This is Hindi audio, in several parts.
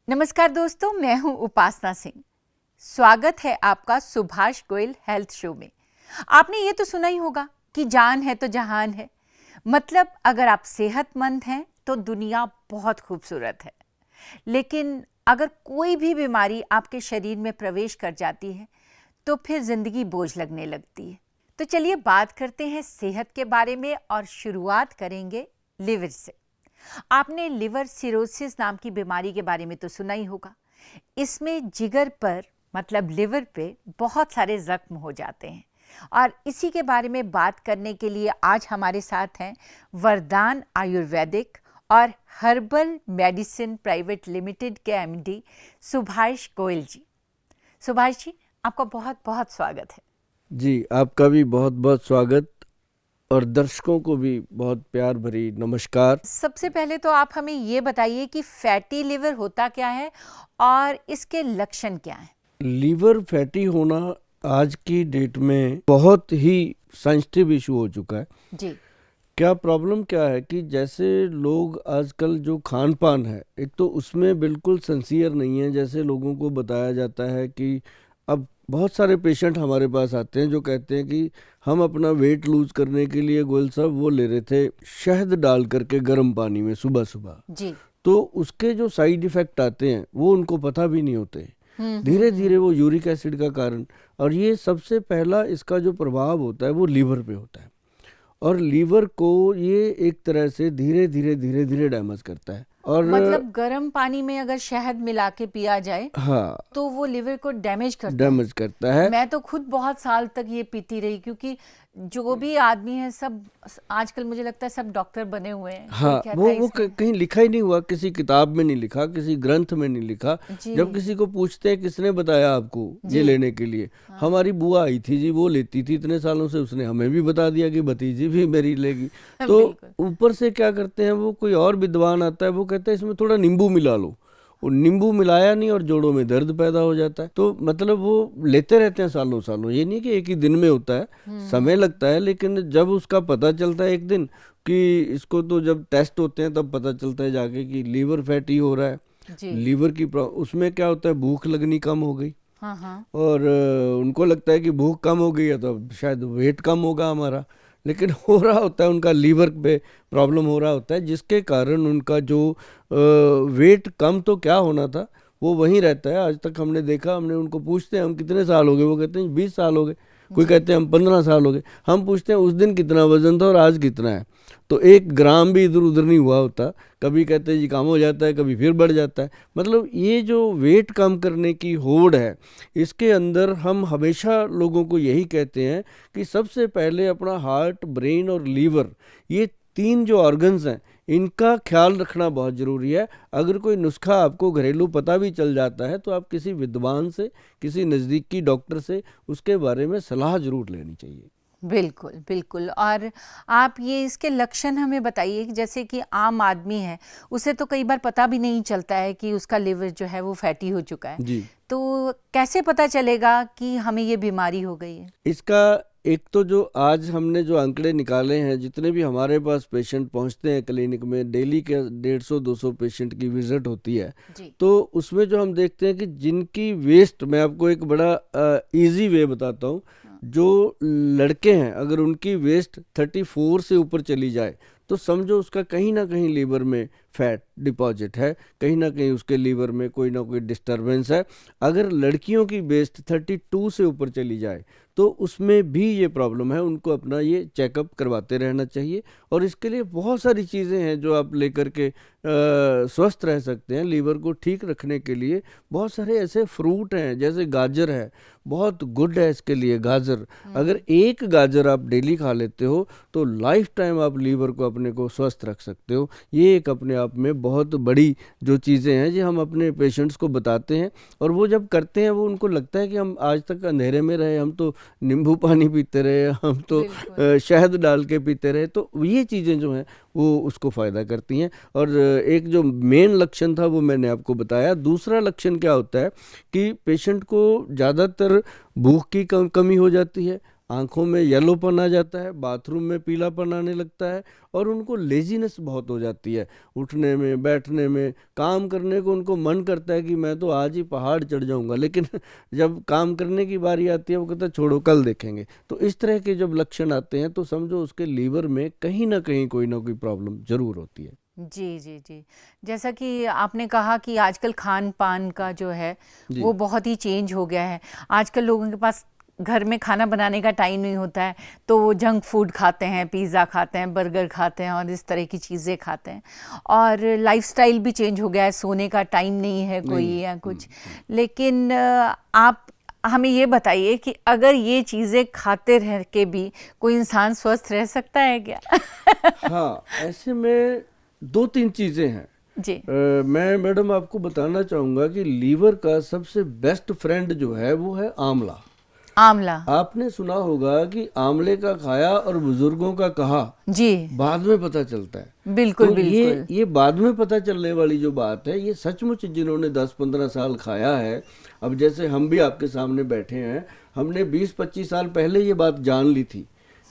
नमस्कार दोस्तों, मैं हूं उपासना सिंह। स्वागत है आपका सुभाष गोयल हेल्थ शो में। आपने ये तो सुना ही होगा कि जान है तो जहान है। मतलब अगर आप सेहतमंद हैं तो दुनिया बहुत खूबसूरत है, लेकिन अगर कोई भी बीमारी आपके शरीर में प्रवेश कर जाती है तो फिर जिंदगी बोझ लगने लगती है। तो चलिए बात करते हैं सेहत के बारे में और शुरुआत करेंगे लिवर से। आपने लिवर सिरोसिस नाम की बीमारी के बारे में तो सुना ही होगा। इसमें जिगर पर मतलब लिवर पे बहुत सारे जख्म हो जाते हैं और इसी के बारे में बात करने के लिए आज हमारे साथ हैं वरदान आयुर्वेदिक और हर्बल मेडिसिन प्राइवेट लिमिटेड के एमडी सुभाष गोयल जी। सुभाष जी, आपका बहुत बहुत स्वागत है। जी, आपका भी बहुत बहुत स्वागत और दर्शकों को भी बहुत प्यार भरी नमस्कार। सबसे पहले तो आप हमें ये बताइए कि फैटी लिवर होता क्या है और इसके लक्षण क्या हैं? लीवर फैटी होना आज की डेट में बहुत ही सेंसिटिव इशू हो चुका है। जी। क्या प्रॉब्लम क्या है कि जैसे लोग आजकल जो खान पान है, एक तो उसमें बिल्कुल सिंसियर नहीं है। जैसे लोगों को बताया जाता है कि अब बहुत सारे पेशेंट हमारे पास आते हैं जो कहते हैं कि हम अपना वेट लूज करने के लिए गोयल साहब वो ले रहे थे शहद डाल करके गर्म पानी में सुबह सुबह। जी। तो उसके जो साइड इफेक्ट आते हैं वो उनको पता भी नहीं होते। धीरे धीरे वो यूरिक एसिड का कारण, और ये सबसे पहला इसका जो प्रभाव होता है वो लीवर पे होता है। और लीवर को ये एक तरह से धीरे धीरे डैमेज करता है। और मतलब गर्म पानी में अगर शहद मिला के पिया जाए हाँ, तो वो लिवर को डैमेज करता है। डैमेज करता है। मैं तो खुद बहुत साल तक ये पीती रही, क्योंकि जो भी आदमी है सब आजकल मुझे लगता है सब डॉक्टर बने हुए हैं। हाँ, कोई कहता वो है वो इसमें- कहीं लिखा ही नहीं हुआ, किसी किताब में नहीं लिखा, किसी ग्रंथ में नहीं लिखा। जी। जब किसी को पूछते हैं किसने बताया आपको जी। ये लेने के लिए, हमारी बुआ आई थी जी, वो लेती थी इतने सालों से, उसने हमें भी बता दिया कि भतीजी भी मेरी लेगी। तो बिल्कुल। ऊपर से क्या करते हैं, वो कोई और विद्वान आता है, वो कहता है इसमें थोड़ा नींबू मिला लो। वो नींबू मिलाया नहीं और जोड़ों में दर्द पैदा हो जाता है। तो मतलब वो लेते रहते हैं सालों सालों। ये नहीं कि एक ही दिन में होता है, समय लगता है। लेकिन जब उसका पता चलता है एक दिन कि इसको, तो जब टेस्ट होते हैं तब पता चलता है जाके कि लीवर फैटी हो रहा है। जी। लीवर की उसमें क्या होता है, भूख लगनी कम हो गई। हाँ हाँ। और उनको लगता है कि भूख कम हो गई है तो अब शायद वेट कम होगा हमारा। लेकिन हो रहा होता है उनका लीवर पे प्रॉब्लम हो रहा होता है, जिसके कारण उनका जो वेट कम तो क्या होना था वो वहीं रहता है। आज तक हमने देखा, हमने उनको पूछते हैं हम कितने साल हो गए, वो कहते हैं 20 साल हो गए। कोई कहते हैं हम 15 साल हो गए। हम पूछते हैं उस दिन कितना वजन था और आज कितना है, तो 1 ग्राम भी इधर उधर नहीं हुआ होता। कभी कहते हैं जी कम हो जाता है, कभी फिर बढ़ जाता है। मतलब ये जो वेट कम करने की होड़ है, इसके अंदर हम हमेशा लोगों को यही कहते हैं कि सबसे पहले अपना हार्ट, ब्रेन और लीवर, ये 3 जो ऑर्गन्स हैं, इनका ख्याल रखना बहुत ज़रूरी है। अगर कोई नुस्खा आपको घरेलू पता भी चल जाता है तो आप किसी विद्वान से, किसी नज़दीकी डॉक्टर से उसके बारे में सलाह ज़रूर लेनी चाहिए। बिल्कुल बिल्कुल। और आप ये इसके लक्षण हमें बताइए कि जैसे कि आम आदमी है, उसे तो कई बार पता भी नहीं चलता है कि उसका लिवर जो है वो फैटी हो चुका है। जी। तो कैसे पता चलेगा कि हमें ये बीमारी हो गई है? इसका एक तो जो आज हमने जो आंकड़े निकाले हैं, जितने भी हमारे पास पेशेंट पहुंचते हैं क्लिनिक में, डेली के 150-200 पेशेंट की विजिट होती है। जी। तो उसमें जो हम देखते हैं कि जिनकी वेस्ट, मैं आपको एक बड़ा इजी वे बताता हूँ। जो लड़के हैं, अगर उनकी वेस्ट 34 से ऊपर चली जाए तो समझो उसका कहीं ना कहीं लीवर में फैट डिपॉजिट है, कहीं ना कहीं उसके लीवर में कोई ना कोई डिस्टरबेंस है। अगर लड़कियों की वेस्ट 32 से ऊपर चली जाए तो उसमें भी ये प्रॉब्लम है। उनको अपना ये चेकअप करवाते रहना चाहिए। और इसके लिए बहुत सारी चीज़ें हैं जो आप लेकर के स्वस्थ रह सकते हैं। लीवर को ठीक रखने के लिए बहुत सारे ऐसे फ्रूट हैं, जैसे गाजर है, बहुत गुड है इसके लिए गाजर। अगर 1 गाजर आप डेली खा लेते हो तो लाइफ टाइम आप लीवर को अपने को स्वस्थ रख सकते हो। ये एक अपने आप में बहुत बड़ी जो चीज़ें हैं जो हम अपने पेशेंट्स को बताते हैं। और वो जब करते हैं, वो उनको लगता है कि हम आज तक अंधेरे में रहे, हम तो नींबू पानी पीते रहे, हम तो शहद डाल के पीते रहे। तो ये चीज़ें जो हैं वो उसको फ़ायदा करती हैं। और एक जो मेन लक्षण था वो मैंने आपको बताया। दूसरा लक्षण क्या होता है कि पेशेंट को ज़्यादातर भूख की कमी हो जाती है आंखों में येलोपन आ जाता है, बाथरूम में पीलापन आने लगता है और उनको लेजीनेस बहुत हो जाती है, उठने में, बैठने में, काम करने को उनको मन करता है कि मैं तो आज ही पहाड़ चढ़ जाऊंगा, लेकिन जब काम करने की बारी आती है वो कहता है छोड़ो कल देखेंगे। तो इस तरह के जब लक्षण आते हैं तो समझो उसके लीवर में कहीं ना कोई प्रॉब्लम जरूर होती है। जी जी जी। जैसा कि आपने कहा कि आजकल खान पान का जो है जी। वो बहुत ही चेंज हो गया है। आजकल लोगों के पास घर में खाना बनाने का टाइम नहीं होता है, तो वो जंक फूड खाते हैं, पिज़्ज़ा खाते हैं, बर्गर खाते हैं और इस तरह की चीज़ें खाते हैं। और लाइफस्टाइल भी चेंज हो गया है, सोने का टाइम नहीं है कोई नहीं। या कुछ। लेकिन आप हमें ये बताइए कि अगर ये चीज़ें खाते रह के भी कोई इंसान स्वस्थ रह सकता है क्या? हाँ, ऐसे में 2-3 चीज़ें हैं। जी। मैं मैडम आपको बताना चाहूँगा कि लीवर का सबसे बेस्ट फ्रेंड जो है वो है आंवला। आंवला। आपने सुना होगा कि आंवले का खाया और बुजुर्गों का कहा जी। बाद में पता चलता है। बिल्कुल तो बिल्कुल। ये बाद में पता चलने वाली जो बात है, ये सचमुच जिन्होंने 10-15 साल खाया है, अब जैसे हम भी आपके सामने बैठे हैं, हमने 20-25 साल पहले ये बात जान ली थी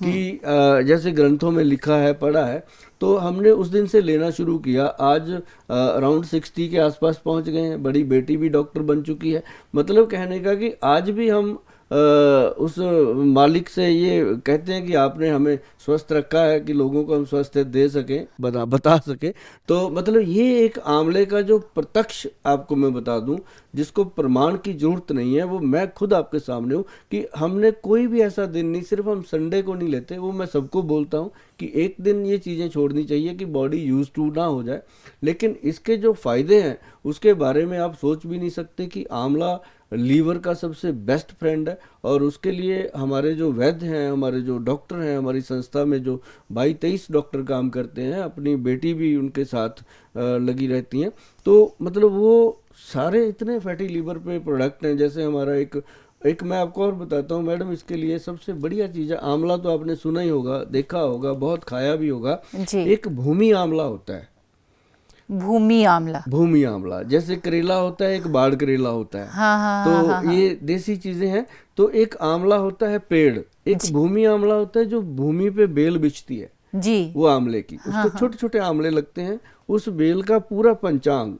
कि जैसे ग्रंथों में लिखा है, पढ़ा है, तो हमने उस दिन से लेना शुरू किया। आज अराउंड 60 के आसपास पहुंच गए हैं, बड़ी बेटी भी डॉक्टर बन चुकी है। मतलब कहने का कि आज भी हम उस मालिक से ये कहते हैं कि आपने हमें स्वस्थ रखा है कि लोगों को हम स्वस्थ दे सकें, बता सकें। तो मतलब ये एक आंवले का जो प्रत्यक्ष आपको मैं बता दूं, जिसको प्रमाण की जरूरत नहीं है, वो मैं खुद आपके सामने हूँ कि हमने कोई भी ऐसा दिन नहीं, सिर्फ हम संडे को नहीं लेते, वो मैं सबको बोलता हूँ कि एक दिन ये चीज़ें छोड़नी चाहिए कि बॉडी यूज टू ना हो जाए। लेकिन इसके जो फायदे हैं उसके बारे में आप सोच भी नहीं सकते कि आंवला लीवर का सबसे बेस्ट फ्रेंड है। और उसके लिए हमारे जो वैद्य हैं, हमारे जो डॉक्टर हैं, हमारी संस्था में जो 22-23 डॉक्टर काम करते हैं, अपनी बेटी भी उनके साथ लगी रहती हैं। तो मतलब वो सारे इतने फैटी लीवर पे प्रोडक्ट हैं। जैसे हमारा एक मैं आपको और बताता हूँ मैडम, इसके लिए सबसे बढ़िया चीज़ है, आंवला तो आपने सुना ही होगा, देखा होगा, बहुत खाया भी होगा। जी। एक भूमि आंवला होता है। भूमि आंवला। भूमि आंवला जैसे करेला होता है, एक बाढ़ करेला होता है। हाँ हाँ तो हाँ हाँ। ये देसी चीजें हैं। तो एक आंवला होता है पेड़, एक भूमि आंवला होता है जो भूमि पे बेल बिछती है, जी। वो आंवले की, उसको छोटे छोटे आंवले लगते हैं। उस बेल का पूरा पंचांग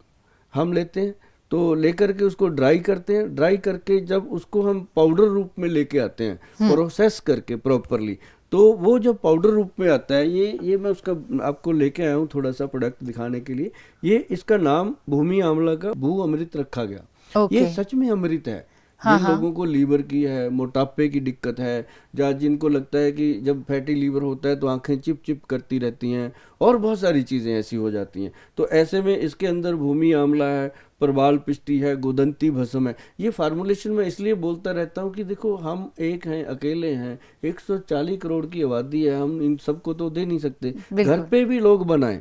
हम लेते हैं, तो लेकर के उसको ड्राई करते हैं। ड्राई करके जब उसको हम पाउडर रूप में लेके आते हैं, प्रोसेस करके प्रॉपरली, तो वो जो पाउडर रूप में आता है, ये मैं उसका आपको लेके आया हूँ थोड़ा सा प्रोडक्ट दिखाने के लिए। ये इसका नाम भूमि आंवला का भू अमृत रखा गया। ओके। ये सच में अमृत है। जिन लोगों को लीवर की है, मोटापे की दिक्कत है, या जिनको लगता है कि जब फैटी लीवर होता है तो आंखें चिप चिप करती रहती हैं और बहुत सारी चीज़ें ऐसी हो जाती हैं, तो ऐसे में इसके अंदर भूमि आंवला है, प्रबाल पिष्टी है, गोदंती भस्म है। ये फार्मूलेशन मैं इसलिए बोलता रहता हूँ कि देखो हम एक हैं, अकेले हैं, 140 करोड़ की आबादी है, हम इन सबको तो दे नहीं सकते, घर पे भी लोग बनाएं।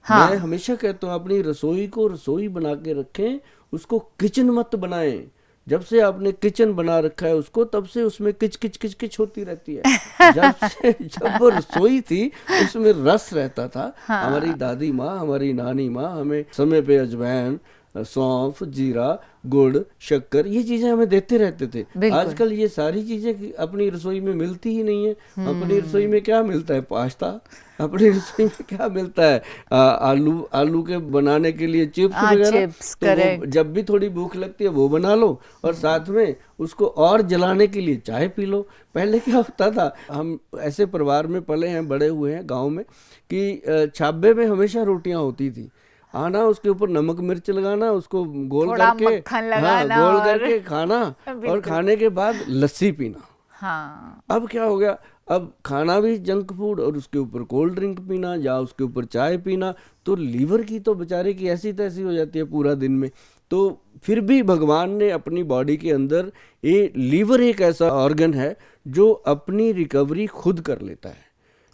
मैं हमेशा कहता हूँ अपनी रसोई को रसोई बना के रखें, उसको किचन मत बनाएं। जब से आपने किचन बना रखा है उसको, तब से उसमें किच किच किच किच होती रहती है। जब वो रसोई थी उसमें रस रहता था। हमारी दादी माँ, हमारी नानी माँ हमें समय पे अजवाइन, सौंफ, जीरा, गुड़, शक्कर, ये चीजें हमें देते रहते थे। आजकल ये सारी चीजें अपनी रसोई में मिलती ही नहीं है। अपनी रसोई में क्या मिलता है? पास्ता। अपनी रसोई में क्या मिलता है? आलू के बनाने के लिए चिप्स वगैरह। तो जब भी थोड़ी भूख लगती है वो बना लो और साथ में उसको और जलाने के लिए चाय पी लो। पहले क्या होता था, हम ऐसे परिवार में पले हैं, बड़े हुए हैं गाँव में, कि छाबे में हमेशा रोटियां होती थी। आना, उसके ऊपर नमक मिर्च लगाना, उसको गोल करके, गोल करके खाना, और खाने के बाद लस्सी पीना। हाँ। अब क्या हो गया, अब खाना भी जंक फूड और उसके ऊपर कोल्ड ड्रिंक पीना या उसके ऊपर चाय पीना। तो लीवर की तो बेचारे की ऐसी तैसी हो जाती है पूरा दिन में। तो फिर भी भगवान ने अपनी बॉडी के अंदर, ये लीवर एक ऐसा ऑर्गन है जो अपनी रिकवरी खुद कर लेता है।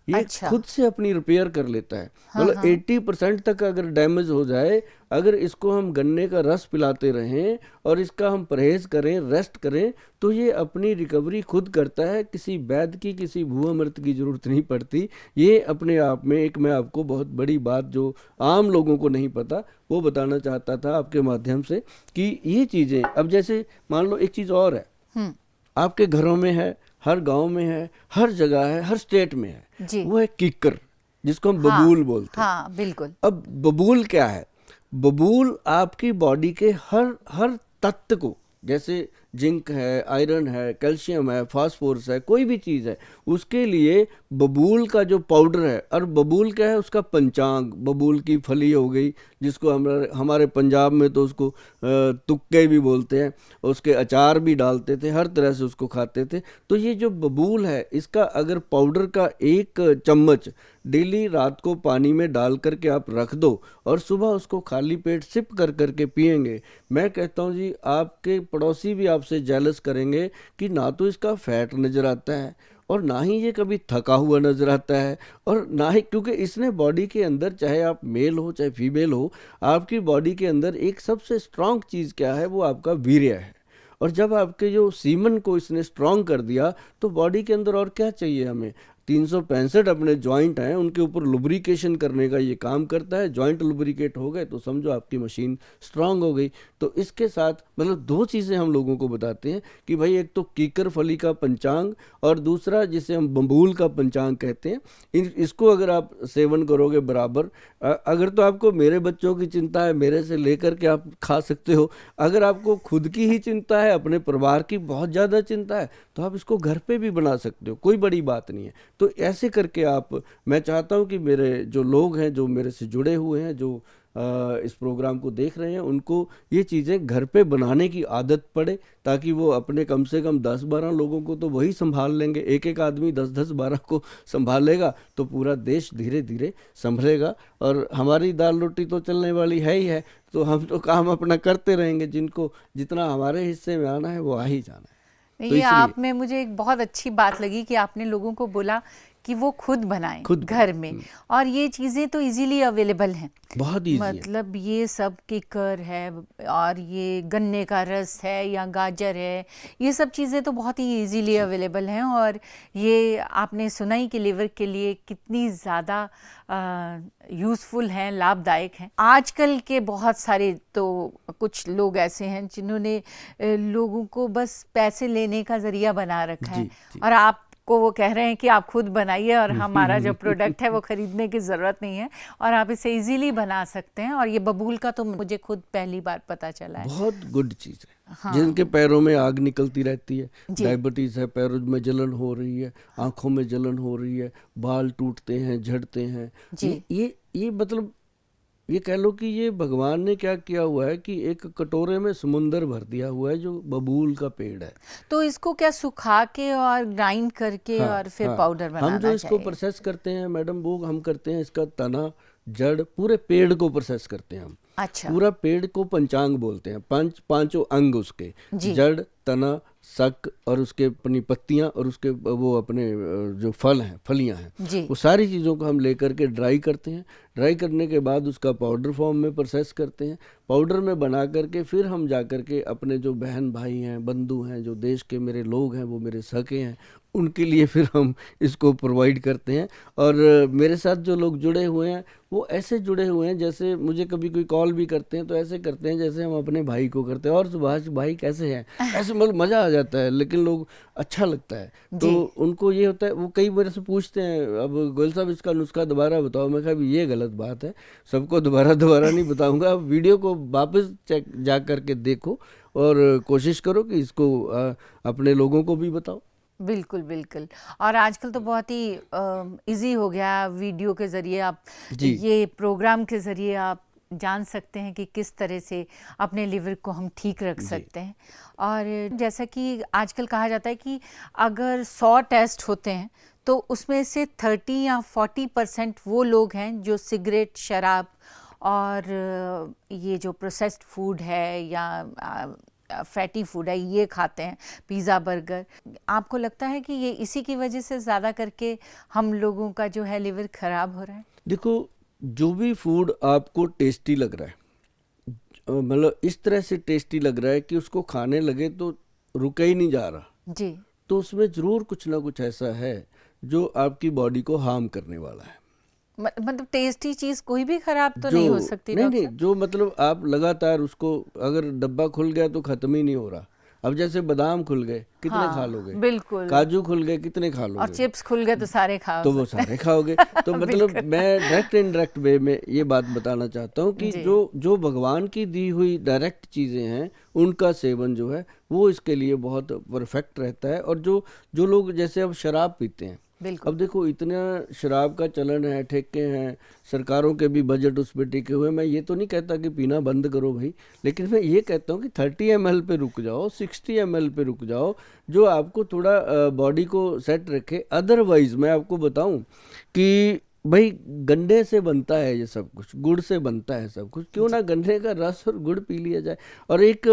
ये खुद से अपनी रिपेयर कर लेता है। मतलब 80% तक अगर डैमेज हो जाए, अगर इसको हम गन्ने का रस पिलाते रहें और इसका हम परहेज करें, रेस्ट करें, तो ये अपनी रिकवरी खुद करता है। किसी वैद्य की, किसी भू अमृत की जरूरत नहीं पड़ती। ये अपने आप में एक, मैं आपको बहुत बड़ी बात जो आम लोगों को नहीं पता वो बताना चाहता था आपके माध्यम से, कि ये चीज़ें, अब जैसे मान लो एक चीज़ और है, आपके घरों में है, हर गांव में है, हर जगह है, हर स्टेट में है, जी। वो है कीकर, जिसको हम हाँ, बबूल बोलते हैं। हाँ बिल्कुल। अब बबूल क्या है? बबूल आपकी बॉडी के हर हर तत्व को, जैसे जिंक है, आयरन है, कैल्शियम है, फास्फोरस है, कोई भी चीज़ है, उसके लिए बबूल का जो पाउडर है, और बबूल क्या है? उसका पंचांग, बबूल की फली हो गई, जिसको हमारे पंजाब में तो उसको तुक्के भी बोलते हैं, उसके अचार भी डालते थे, हर तरह से उसको खाते थे। तो ये जो बबूल है, इसका अगर पाउडर का 1 चम्मच डेली रात को पानी में डाल करके आप रख दो और सुबह उसको खाली पेट सिप कर करके पिएंगे, मैं कहता हूँ जी, आपके पड़ोसी भी आपसे जेलस करेंगे कि ना तो इसका फैट नज़र आता है और ना ही ये कभी थका हुआ नज़र आता है, और ना ही, क्योंकि इसने बॉडी के अंदर, चाहे आप मेल हो चाहे फीमेल हो, आपकी बॉडी के अंदर एक सबसे स्ट्रांग चीज़ क्या है? वो आपका वीर्य है। और जब आपके जो सीमन को इसने स्ट्रांग कर दिया, तो बॉडी के अंदर और क्या चाहिए हमें? 365 अपने जॉइंट हैं, उनके ऊपर लुब्रिकेशन करने का ये काम करता है। जॉइंट लुब्रिकेट हो गए तो समझो आपकी मशीन स्ट्रांग हो गई। तो इसके साथ मतलब 2 चीज़ें हम लोगों को बताते हैं कि भाई, एक तो कीकर फली का पंचांग, और दूसरा जिसे हम बबूल का पंचांग कहते हैं, इसको अगर आप सेवन करोगे बराबर, अगर तो आपको मेरे बच्चों की चिंता है, मेरे से लेकर के आप खा सकते हो। अगर आपको खुद की ही चिंता है, अपने परिवार की बहुत ज़्यादा चिंता है, तो आप इसको घर पे भी बना सकते हो, कोई बड़ी बात नहीं है। तो ऐसे करके आप, मैं चाहता हूँ कि मेरे जो लोग हैं, जो मेरे से जुड़े हुए हैं, जो इस प्रोग्राम को देख रहे हैं, उनको ये चीज़ें घर पे बनाने की आदत पड़े, ताकि वो अपने कम से कम 10-12 लोगों को तो वही संभाल लेंगे। एक एक आदमी 10-10, 12 को संभालेगा तो पूरा देश धीरे धीरे संभलेगा। और हमारी दाल रोटी तो चलने वाली है ही है, तो हम तो काम अपना करते रहेंगे, जिनको जितना हमारे हिस्से में आना है वो आ ही जाना है। तो ये इसलिए आपने, मुझे एक बहुत अच्छी बात लगी कि आपने लोगों को बोला कि वो खुद बनाएं खुद घर में, और ये चीज़ें तो इजीली अवेलेबल हैं। बहुत ईजी है। मतलब ये सब किकर है, और ये गन्ने का रस है, या गाजर है, ये सब चीज़ें तो बहुत ही इजीली अवेलेबल हैं। और ये आपने सुना ही कि लिवर के लिए कितनी ज़्यादा यूज़फुल हैं, लाभदायक हैं। आजकल के बहुत सारे तो कुछ लोग ऐसे हैं जिन्होंने लोगों को बस पैसे लेने का ज़रिया बना रखा है, और आप को वो कह रहे हैं कि आप खुद बनाइए, और हमारा जो प्रोडक्ट है वो खरीदने की ज़रूरत नहीं है, और आप इसे इजीली बना सकते हैं। और ये बबूल का तो मुझे खुद पहली बार पता चला है। बहुत गुड चीज़ है। हाँ। जिनके पैरों में आग निकलती रहती है, डायबिटीज़ है, पैरों में जलन हो रही है, आंखों में जलन हो रही है, बाल टूटते हैं, झड़ते हैं, ये मतलब ये कह लो कि ये भगवान ने क्या किया हुआ है कि एक कटोरे में समुंदर भर दिया हुआ है, जो बबूल का पेड़ है। तो इसको क्या सुखा के और ग्राइंड करके और फिर पाउडर बनाना हम जो इसको चाहिए? प्रोसेस करते हैं मैडम, वो हम करते हैं इसका तना, जड़, पूरे पेड़ को प्रोसेस करते हैं हम। अच्छा। पूरा पेड़ को पंचांग बोलते हैं, पांचों अंग उसके, जड़, तना, सक, और उसके अपनी पत्तियां, और उसके वो अपने जो फल हैं, फलियां हैं, वो सारी चीज़ों को हम लेकर के ड्राई करते हैं। ड्राई करने के बाद उसका पाउडर फॉर्म में प्रोसेस करते हैं। पाउडर में बना करके फिर हम जा कर के अपने जो बहन भाई हैं, बंधु हैं, जो देश के मेरे लोग हैं, वो मेरे सके हैं, उनके लिए फिर हम इसको प्रोवाइड करते हैं। और मेरे साथ जो लोग जुड़े हुए हैं, वो ऐसे जुड़े हुए हैं जैसे मुझे कभी कोई कॉल भी करते हैं तो ऐसे करते हैं जैसे हम अपने भाई को करते हैं, और सुभाष भाई कैसे हैं, ऐसे मतलब मज़ा आ जाता है। लेकिन लोग, अच्छा लगता है, तो उनको ये होता है, वो कई मेरे से पूछते हैं, अब गोयल साहब इसका नुस्खा दोबारा बताओ। मैं कहा ये गलत बात है, सबको दोबारा नहीं बताऊंगा। आप वीडियो को वापस चेक जा करके देखो, और कोशिश करो कि इसको अपने लोगों को भी बताओ। बिल्कुल बिल्कुल। और आजकल तो बहुत ही इजी हो गया, वीडियो के ज़रिए आप, ये प्रोग्राम के ज़रिए आप जान सकते हैं कि किस तरह से अपने लिवर को हम ठीक रख सकते हैं। और जैसा कि आजकल कहा जाता है कि अगर 100 टेस्ट होते हैं तो उसमें से 30 या 40% वो लोग हैं जो सिगरेट, शराब और ये जो प्रोसेस्ड फूड है या फैटी फूड है, ये खाते हैं, पिज़्ज़ा, बर्गर। आपको लगता है कि ये इसी की वजह से ज़्यादा करके हम लोगों का जो है लिवर ख़राब हो रहा है? देखो, जो भी फूड आपको टेस्टी लग रहा है, मतलब इस तरह से टेस्टी लग रहा है कि उसको खाने लगे तो रुका ही नहीं जा रहा जी, तो उसमें ज़रूर कुछ ना कुछ ऐसा है जो आपकी बॉडी को हार्म करने वाला है। मतलब टेस्टी चीज़ कोई भी खराब तो नहीं हो सकती? नहीं, जो मतलब आप लगातार उसको, अगर डब्बा खुल गया तो ख़त्म ही नहीं हो रहा, अब जैसे बादाम खुल गए, कितने हाँ, खा लोगे? बिल्कुल। काजू खुल गए, कितने खा और लोगे? चिप्स खुल गए तो सारे खा तो वो सकते हैं। सारे खाओगे। तो मतलब बिल्कुल। मैं डायरेक्ट इनडायरेक्ट वे में ये बात बताना चाहता हूँ कि जी। जो जो भगवान की दी हुई डायरेक्ट चीज़ें हैं उनका सेवन जो है वो इसके लिए बहुत परफेक्ट रहता है। और जो जो लोग जैसे अब शराब पीते हैं, बिल्कुल। अब देखो इतना शराब का चलन है, ठेके हैं, सरकारों के भी बजट उस पर टिके हुए। मैं ये तो नहीं कहता कि पीना बंद करो भाई, लेकिन मैं ये कहता हूँ कि 30 ml पे रुक जाओ, 60 ml पे रुक जाओ, जो आपको थोड़ा बॉडी को सेट रखे। अदरवाइज मैं आपको बताऊं कि भाई गन्ने से बनता है ये सब कुछ, गुड़ से बनता है सब कुछ, क्यों ना गन्ने का रस और गुड़ पी लिया जाए। और एक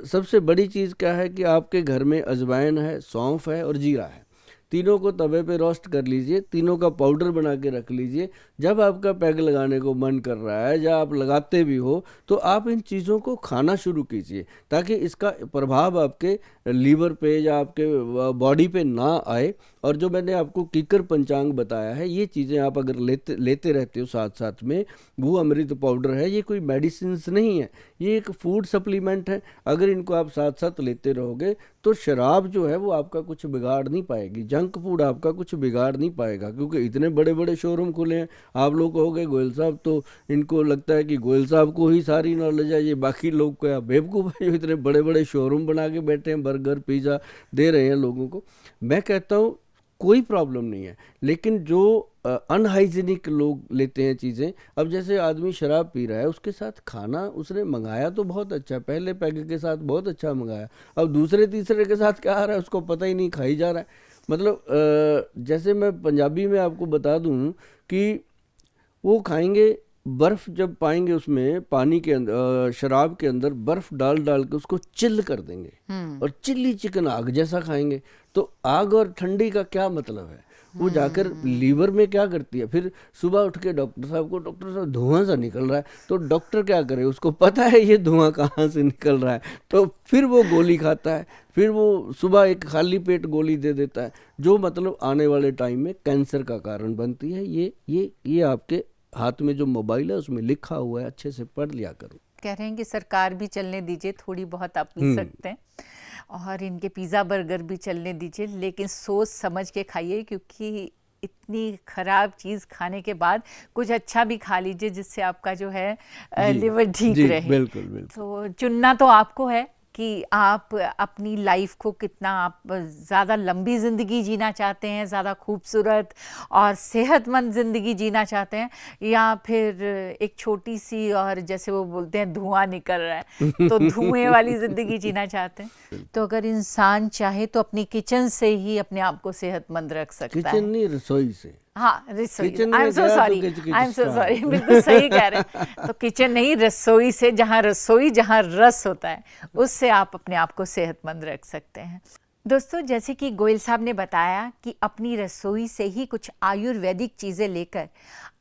सबसे बड़ी चीज़ क्या है कि आपके घर में अजवाइन है, सौंफ है और जीरा है, तीनों को तवे पे रोस्ट कर लीजिए, तीनों का पाउडर बना के रख लीजिए। जब आपका पैग लगाने को मन कर रहा है या आप लगाते भी हो तो आप इन चीज़ों को खाना शुरू कीजिए, ताकि इसका प्रभाव आपके लीवर पे या आपके बॉडी पे ना आए। और जो मैंने आपको कीकर पंचांग बताया है, ये चीज़ें आप अगर लेते रहते हो साथ साथ में, वो अमृत पाउडर है, ये कोई मेडिसिन नहीं है, ये एक फूड सप्लीमेंट है। अगर इनको आप साथ साथ लेते रहोगे तो शराब जो है वो आपका कुछ बिगाड़ नहीं पाएगी, जंक फूड आपका कुछ बिगाड़ नहीं पाएगा। क्योंकि इतने बड़े बड़े शोरूम खुले हैं, आप लोग कहोगे गोयल साहब तो इनको लगता है कि गोयल साहब को ही सारी नॉलेज है, ये बाकी लोग को या बेवकूफ़ है जो इतने बड़े बड़े शोरूम बना के बैठे हैं, बर्गर पिज़्ज़ा दे रहे हैं लोगों को। मैं कहता हूँ कोई प्रॉब्लम नहीं है, लेकिन जो अनहाइजीनिक लोग लेते हैं चीज़ें, अब जैसे आदमी शराब पी रहा है, उसके साथ खाना उसने मंगाया तो बहुत अच्छा, पहले पैग के साथ बहुत अच्छा मंगाया, अब दूसरे तीसरे के साथ क्या आ रहा है उसको पता ही नहीं, खाई जा रहा है। मतलब जैसे मैं पंजाबी में आपको बता दूं कि वो खाएंगे बर्फ, जब पाएंगे उसमें पानी के अंदर शराब के अंदर बर्फ डाल डाल के उसको चिल कर देंगे और चिल्ली चिकन आग जैसा खाएंगे। तो आग और ठंडी का क्या मतलब है? वो जाकर लीवर में क्या करती है, फिर सुबह उठ के डॉक्टर साहब को, डॉक्टर साहब धुआं सा निकल रहा है, तो डॉक्टर क्या करे, उसको पता है ये धुआं कहाँ से निकल रहा है, तो फिर वो गोली खाता है, फिर वो सुबह एक खाली पेट गोली दे देता है, जो मतलब आने वाले टाइम में कैंसर का कारण बनती है। ये आपके हाथ में जो मोबाइल है उसमें लिखा हुआ है, अच्छे से पढ़ लिया करो। कह रहे हैं कि सरकार भी चलने दीजिए, थोड़ी बहुत आप पी सकते हैं, और इनके पिज़्ज़ा बर्गर भी चलने दीजिए, लेकिन सोच समझ के खाइए, क्योंकि इतनी खराब चीज़ खाने के बाद कुछ अच्छा भी खा लीजिए जिससे आपका जो है लिवर ठीक रहे। बिल्कुल बिल्कुल। तो चुनना तो आपको है कि आप अपनी लाइफ को कितना आप ज़्यादा लंबी ज़िंदगी जीना चाहते हैं, ज़्यादा खूबसूरत और सेहतमंद ज़िंदगी जीना चाहते हैं, या फिर एक छोटी सी और जैसे वो बोलते हैं धुआं निकल रहा है तो धुएं वाली ज़िंदगी जीना चाहते हैं। तो अगर इंसान चाहे तो अपनी किचन से ही अपने आप को सेहतमंद रख सकता है। किचन नहीं, रसोई से। हाँ, रसोई। किचन आई में एम सो गया तो सॉरी, किच-किच I am so start. Sorry, बिल्कुल सही कह रहे हैं। तो किचन नहीं, रसोई से, जहाँ रसोई, जहाँ रस होता है, उससे आप अपने आप को सेहतमंद रख सकते हैं। दोस्तों, जैसे कि गोयल साहब ने बताया कि अपनी रसोई से ही कुछ आयुर्वेदिक चीज़ें लेकर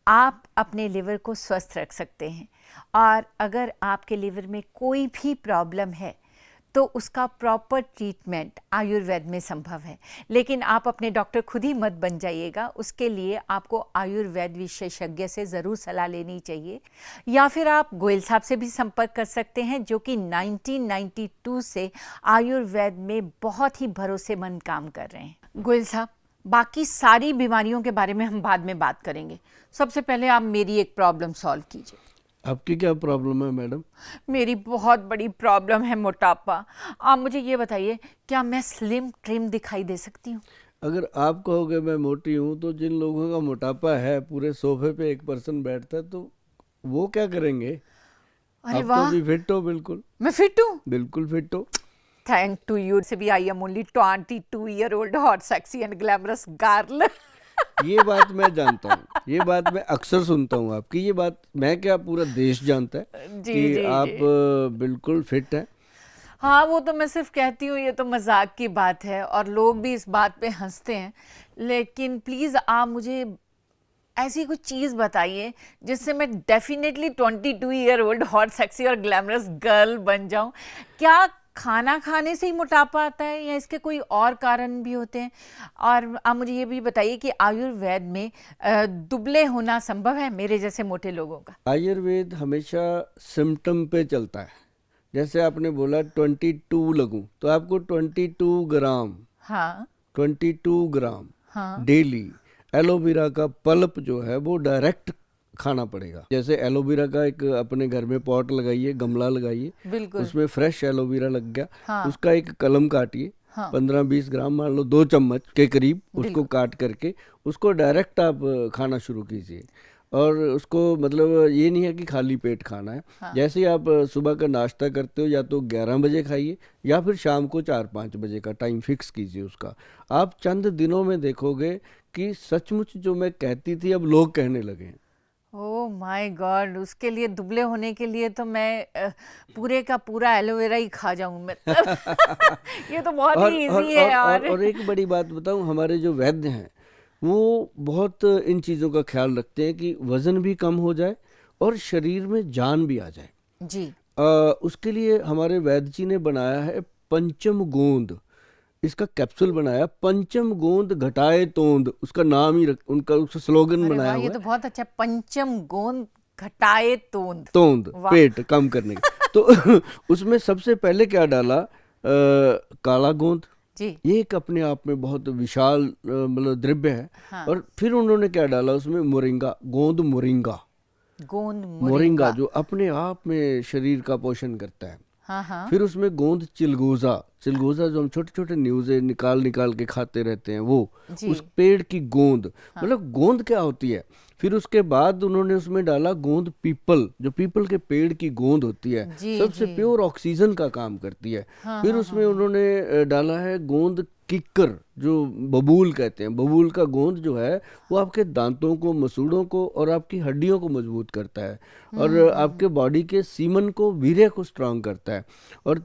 आप अपने लिवर को स्वस्थ रख सकते हैं, और अगर आपके लिवर में कोई भी प्रॉब्लम है तो उसका प्रॉपर ट्रीटमेंट आयुर्वेद में संभव है। लेकिन आप अपने डॉक्टर खुद ही मत बन जाइएगा, उसके लिए आपको आयुर्वेद विशेषज्ञ से ज़रूर सलाह लेनी चाहिए, या फिर आप गोयल साहब से भी संपर्क कर सकते हैं, जो कि 1992 से आयुर्वेद में बहुत ही भरोसेमंद काम कर रहे हैं। गोयल साहब, बाकी सारी बीमारियों के बारे में हम बाद में बात करेंगे, सबसे पहले आप मेरी एक प्रॉब्लम सॉल्व कीजिए। आपकी क्या प्रॉब्लम है मैडम? मेरी बहुत बड़ी प्रॉब्लम है मोटापा। आप मुझे ये बताइए, क्या मैं स्लिम ट्रिम दिखाई दे सकती हूँ? अगर आप कहोगे मैं मोटी हूँ, तो जिन लोगों का मोटापा है, पूरे सोफे पे एक पर्सन बैठता है, तो वो क्या करेंगे? अरे आप तो वाह, भी फिट हो, बिल्कुल मैं फिट हूँ। बिल्कुल फिट हो। थैंक टू यू से भी, I am only 22-year-old hot sexy and glamorous girl. ये बात मैं जानता हूँ, ये बात मैं अक्सर सुनता हूँ आपकी, ये बात मैं क्या पूरा देश जानता है जी कि जी आप जी। बिल्कुल फिट हैं। हाँ, वो तो मैं सिर्फ कहती हूँ, ये तो मजाक की बात है और लोग भी इस बात पे हंसते हैं, लेकिन प्लीज़ आप मुझे ऐसी कुछ चीज़ बताइए जिससे मैं डेफिनेटली 22-year-old हॉट सेक्सी और ग्लैमरस गर्ल बन जाऊँ। क्या खाना खाने से ही मोटापा आता है, या इसके कोई और कारण भी होते हैं? और आप मुझे ये भी बताइए कि आयुर्वेद में दुबले होना संभव है मेरे जैसे मोटे लोगों का? आयुर्वेद हमेशा सिम्टम पे चलता है। जैसे आपने बोला 22 लगूं, तो आपको 22 ग्राम हाँ 22 ग्राम हाँ डेली एलोवेरा का पल्प जो है वो डायरेक्ट खाना पड़ेगा। जैसे एलोवेरा का एक अपने घर में पॉट लगाइए, गमला लगाइए, बिल्कुल। उसमें फ्रेश एलोवेरा लग गया, हाँ उसका एक कलम काटिए, हाँ 15-20 ग्राम मान लो 2 चम्मच के करीब उसको बिल्कुल। काट करके उसको डायरेक्ट आप खाना शुरू कीजिए। और उसको मतलब ये नहीं है कि खाली पेट खाना है। हाँ जैसे ही आप सुबह का नाश्ता करते हो या तो 11 बजे खाइए या फिर शाम को 4-5 बजे का टाइम फिक्स कीजिए उसका। आप चंद दिनों में देखोगे कि सचमुच जो मैं कहती थी अब लोग कहने लगे हैं। ओह माय गॉड, उसके लिए दुबले होने के लिए तो मैं पूरे का पूरा एलोवेरा ही खा जाऊं मैं। ये तो बहुत और ही और इजी और है। और, और और एक बड़ी बात बताऊं, हमारे जो वैद्य हैं वो बहुत इन चीज़ों का ख्याल रखते हैं कि वज़न भी कम हो जाए और शरीर में जान भी आ जाए। जी उसके लिए हमारे वैद्य जी ने बनाया है पंचम गोंद, इसका कैप्सूल बनाया, पंचम गोंद घटाए तोंद, उसका नाम ही उनका उसका स्लोगन अरे बनाया वाह, ये हुआ तो है, बहुत अच्छा। पंचम गोंद घटाए तोंद। तोंद वाह। पेट कम करने का। तो उसमें सबसे पहले क्या डाला, काला गोंद, जी ये एक अपने आप में बहुत विशाल मतलब द्रव्य है। हाँ। और फिर उन्होंने क्या डाला उसमें, मोरिंगा, गोंद मोरिंगा, गोंद मोरिंगा मोरिंगा। जो अपने आप में शरीर का पोषण करता है। हाँ हाँ फिर उसमें गोंद चिलगोजा, चिलगोजा जो हम छोटे छोटे न्यूज़े निकाल निकाल के खाते रहते हैं वो, जी उस पेड़ की गोंद, हाँ मतलब गोंद क्या होती है। फिर उसके बाद उन्होंने उसमें डाला गोंद पीपल, जो पीपल के पेड़ की गोंद होती है, जी सबसे जी प्योर ऑक्सीजन का काम करती है। हाँ फिर हाँ उसमें हाँ उन्होंने डाला है गोंद किक्कर, जो बबूल कहते हैं, बबूल का गोंद जो है वो आपके दांतों को, मसूड़ों को और आपकी हड्डियों को मजबूत करता है और आपके बॉडी के सीमन को, वीर्य को स्ट्रांग करता है। और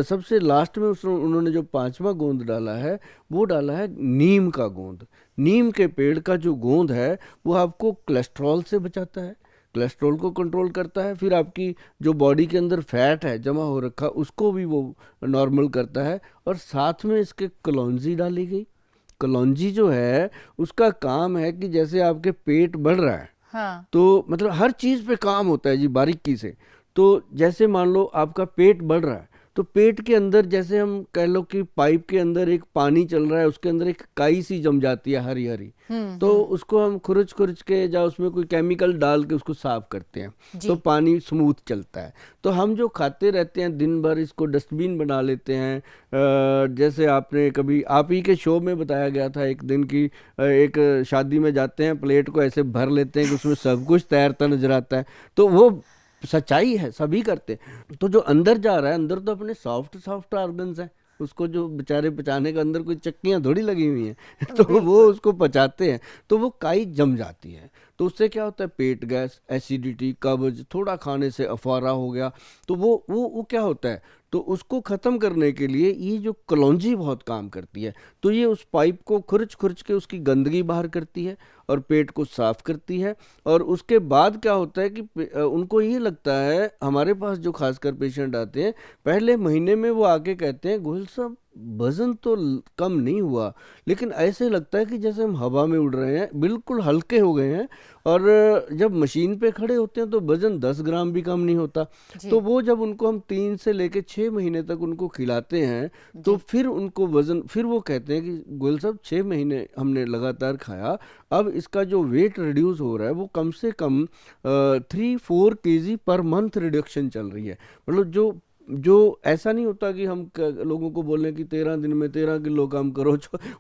सबसे लास्ट में उन्होंने जो 5वां गोंद डाला है वो डाला है नीम का गोंद। नीम के पेड़ का जो गोंद है वो आपको कोलेस्ट्रॉल से बचाता है, कोलेस्ट्रॉल को कंट्रोल करता है। फिर आपकी जो बॉडी के अंदर फैट है जमा हो रखा, उसको भी वो नॉर्मल करता है। और साथ में इसके कलौंजी डाली गई। कलौंजी जो है उसका काम है कि जैसे आपके पेट बढ़ रहा है हाँ तो मतलब हर चीज़ पे काम होता है जी बारीकी से। तो जैसे मान लो आपका पेट बढ़ रहा है तो पेट के अंदर जैसे हम कह लो कि पाइप के अंदर एक पानी चल रहा है, उसके अंदर एक काई सी जम जाती है हरी हरी, तो उसको हम खुरच खुरच के या उसमें कोई केमिकल डाल के उसको साफ करते हैं जी तो पानी स्मूथ चलता है। तो हम जो खाते रहते हैं दिन भर, इसको डस्टबिन बना लेते हैं। जैसे आपने कभी आप ही के शो में बताया गया था एक दिन की, एक शादी में जाते हैं, प्लेट को ऐसे भर लेते हैं कि उसमें सब कुछ तैरता नजर आता है, तो वो सच्चाई है, सभी करते हैं। तो जो अंदर जा रहा है, अंदर तो अपने सॉफ्ट सॉफ्ट ऑर्गन्स हैं, उसको जो बेचारे पचाने के अंदर कोई चक्कियाँ थोड़ी लगी हुई हैं तो वो उसको पचाते हैं तो वो काई जम जाती है। तो उससे क्या होता है, पेट गैस, एसिडिटी, कब्ज, थोड़ा खाने से अफारा हो गया, तो वो क्या होता है, तो उसको ख़त्म करने के लिए ये जो कलौंजी बहुत काम करती है। तो ये उस पाइप को खुरच खुरच के उसकी गंदगी बाहर करती है और पेट को साफ करती है। और उसके बाद क्या होता है कि उनको ये लगता है, हमारे पास जो खासकर पेशेंट आते हैं पहले महीने में वो आके कहते हैं, गोहिल साहब वज़न तो कम नहीं हुआ, लेकिन ऐसे लगता है कि जैसे हम हवा में उड़ रहे हैं, बिल्कुल हल्के हो गए हैं। और जब मशीन पे खड़े होते हैं तो वज़न 10 ग्राम भी कम नहीं होता। जी तो वो जब उनको हम 3 से लेके 6 महीने तक उनको खिलाते हैं तो जी फिर उनको वज़न, फिर वो कहते हैं कि गोयल साहब 6 महीने हमने लगातार खाया, अब इसका जो वेट रिड्यूस हो रहा है वो कम से कम 3-4 केजी पर मंथ रिडक्शन चल रही है। मतलब जो ऐसा नहीं होता कि हम लोगों को बोलें कि 13 दिन में 13 किलो कम करो,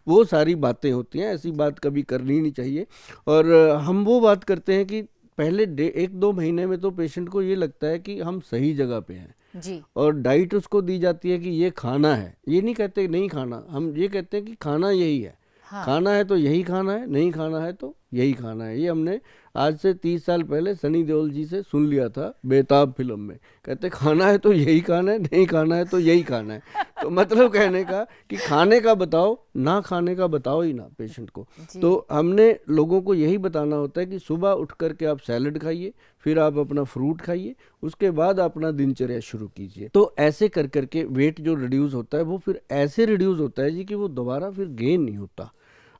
वो सारी बातें होती हैं, ऐसी बात कभी करनी ही नहीं चाहिए। और हम वो बात करते हैं कि पहले 1-2 महीने में तो पेशेंट को ये लगता है कि हम सही जगह पे हैं जी और डाइट उसको दी जाती है कि ये खाना है, ये नहीं कहते नहीं खाना, हम ये कहते हैं कि खाना यही है, हाँ खाना है तो यही खाना है, नहीं खाना है तो यही खाना है। ये हमने आज से 30 साल पहले सनी देओल जी से सुन लिया था बेताब फिल्म में, कहते खाना है तो यही खाना है, नहीं खाना है तो यही खाना है। तो मतलब कहने का कि खाने का बताओ, ना खाने का बताओ ही ना पेशेंट को। जी तो हमने लोगों को यही बताना होता है कि सुबह उठ करके आप सैलड खाइए, फिर आप अपना फ्रूट खाइए, उसके बाद अपना दिनचर्या शुरू कीजिए। तो ऐसे कर करके वेट जो रिड्यूस होता है वो फिर ऐसे रिड्यूस होता है जी कि वो दोबारा फिर गेन नहीं होता।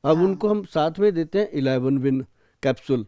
अब हाँ उनको हम साथ में देते हैं 11 विन कैप्सूल।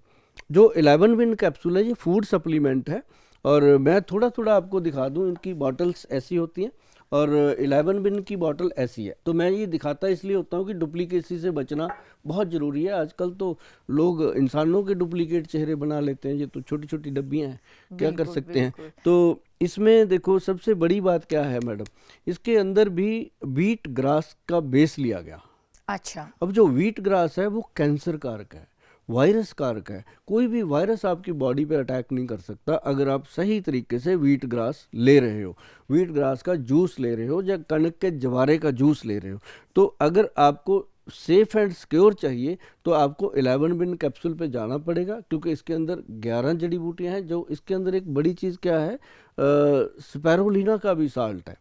जो 11 विन कैप्सूल है ये फूड सप्लीमेंट है और मैं थोड़ा थोड़ा आपको दिखा दूं, इनकी बॉटल्स ऐसी होती हैं और 11 बिन की बॉटल ऐसी है। तो मैं ये दिखाता इसलिए होता हूँ कि डुप्लीकेसी से बचना बहुत ज़रूरी है। आजकल तो लोग इंसानों के डुप्लीकेट चेहरे बना लेते हैं, ये तो छोटी छोटी डब्बियाँ हैं, क्या कर बिल्कुल सकते हैं। बिल्कुल। तो इसमें देखो सबसे बड़ी बात क्या है मैडम, इसके अंदर भी व्हीट ग्रास का बेस लिया गया। अच्छा। अब जो व्हीट ग्रास है वो कैंसर कारक है, वायरस कारक है। कोई भी वायरस आपकी बॉडी पे अटैक नहीं कर सकता अगर आप सही तरीके से व्हीट ग्रास ले रहे हो, व्हीट ग्रास का जूस ले रहे हो या कणक के जवारे का जूस ले रहे हो। तो अगर आपको सेफ एंड सिक्योर चाहिए तो आपको 11 बिन कैप्सूल पे जाना पड़ेगा, क्योंकि इसके अंदर 11 जड़ी बूटियां हैं। जो इसके अंदर एक बड़ी चीज़ क्या है, स्पैरोलिना का भी साल्ट है।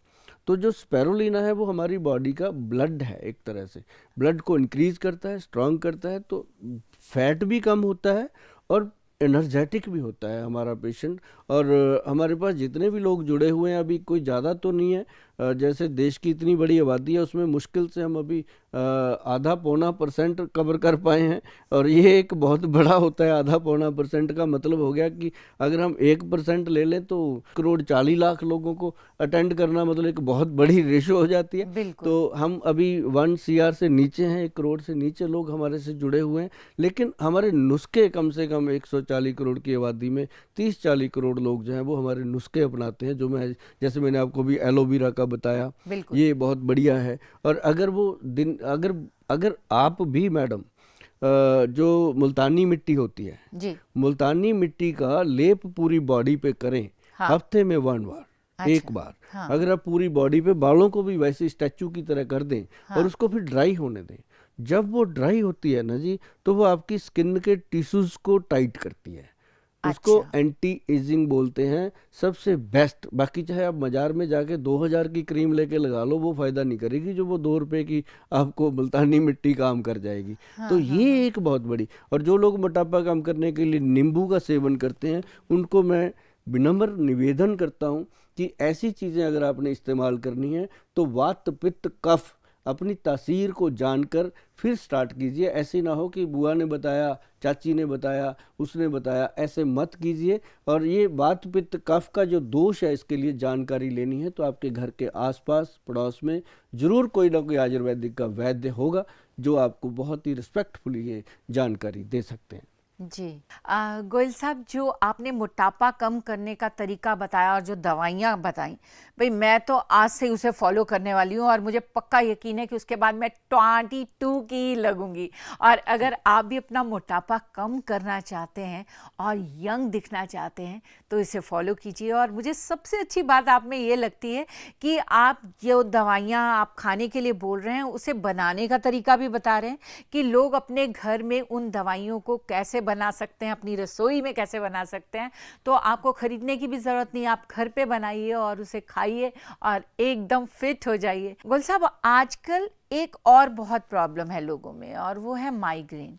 तो जो स्पैरोलिना है वो हमारी बॉडी का ब्लड है, एक तरह से ब्लड को इंक्रीज करता है, स्ट्रांग करता है, तो फैट भी कम होता है और एनर्जेटिक भी होता है हमारा पेशेंट। और हमारे पास जितने भी लोग जुड़े हुए हैं, अभी कोई ज़्यादा तो नहीं है, जैसे देश की इतनी बड़ी आबादी है उसमें मुश्किल से हम अभी आधा पौना % कवर कर पाए हैं। और ये एक बहुत बड़ा होता है, आधा पौना % का मतलब हो गया कि अगर हम 1% ले लें तो 1,40,00,000 लोगों को अटेंड करना मतलब एक बहुत बड़ी रेशो हो जाती है। बिल्कुल। तो हम अभी 1 CR से नीचे हैं, 1 करोड़ से नीचे लोग हमारे से जुड़े हुए हैं, लेकिन हमारे नुस्खे कम से कम 140 करोड़ की आबादी में 30-40 करोड़ लोग जो हैं वो हमारे नुस्खे अपनाते हैं। जो मैं, जैसे मैंने आपको भी एलोवेरा का बताया, बिल्कुल। ये बहुत बढ़िया है। और अगर वो दिन अगर अगर आप भी मैडम जो मुल्तानी मिट्टी होती है, जी। मुल्तानी मिट्टी का लेप पूरी बॉडी पे करें, हाँ। हफ्ते में 1 बार, अच्छा। एक बार। हाँ। अगर आप पूरी बॉडी पे, बालों को भी वैसे स्टैचू की तरह कर दें हाँ। और उसको फिर ड्राई होने दें। जब वो ड्राई होती है ना जी, तो वो आपकी स्किन के टिश्यूज को टाइट करती है। उसको अच्छा। एंटी एजिंग बोलते हैं, सबसे बेस्ट। बाकी चाहे आप बाजार में जाके 2000 की क्रीम लेके लगा लो, वो फायदा नहीं करेगी जो वो 2 रुपए की आपको मुल्तानी मिट्टी काम कर जाएगी। हाँ, तो हाँ, ये हाँ। एक बहुत बड़ी। और जो लोग मोटापा कम करने के लिए नींबू का सेवन करते हैं, उनको मैं विनम्र निवेदन करता हूँ कि ऐसी चीज़ें अगर आपने इस्तेमाल करनी है तो वात पित्त कफ अपनी तासीर को जानकर फिर स्टार्ट कीजिए। ऐसे ना हो कि बुआ ने बताया, चाची ने बताया, उसने बताया, ऐसे मत कीजिए। और ये वात पित्त कफ का जो दोष है, इसके लिए जानकारी लेनी है तो आपके घर के आसपास पड़ोस में ज़रूर कोई ना कोई आयुर्वेदिक का वैद्य होगा जो आपको बहुत ही रिस्पेक्टफुली ये जानकारी दे सकते हैं। जी। गोयल साहब, जो आपने मोटापा कम करने का तरीका बताया और जो दवाइयाँ बताई, भाई मैं तो आज से उसे फॉलो करने वाली हूँ और मुझे पक्का यकीन है कि उसके बाद मैं 22 की लगूंगी। और अगर आप भी अपना मोटापा कम करना चाहते हैं और यंग दिखना चाहते हैं तो इसे फॉलो कीजिए। और मुझे सबसे अच्छी बात आप में ये लगती है कि आप जो दवाइयाँ आप खाने के लिए बोल रहे हैं उसे बनाने का तरीका भी बता रहे हैं कि लोग अपने घर में उन दवाइयों को कैसे बना सकते हैं, अपनी रसोई में कैसे बना सकते हैं। तो आपको खरीदने की भी ज़रूरत नहीं, आप घर पे बनाइए और उसे खाइए और एकदम फिट हो जाइए। गुल साहब, आजकल एक और बहुत प्रॉब्लम है लोगों में और वो है माइग्रेन।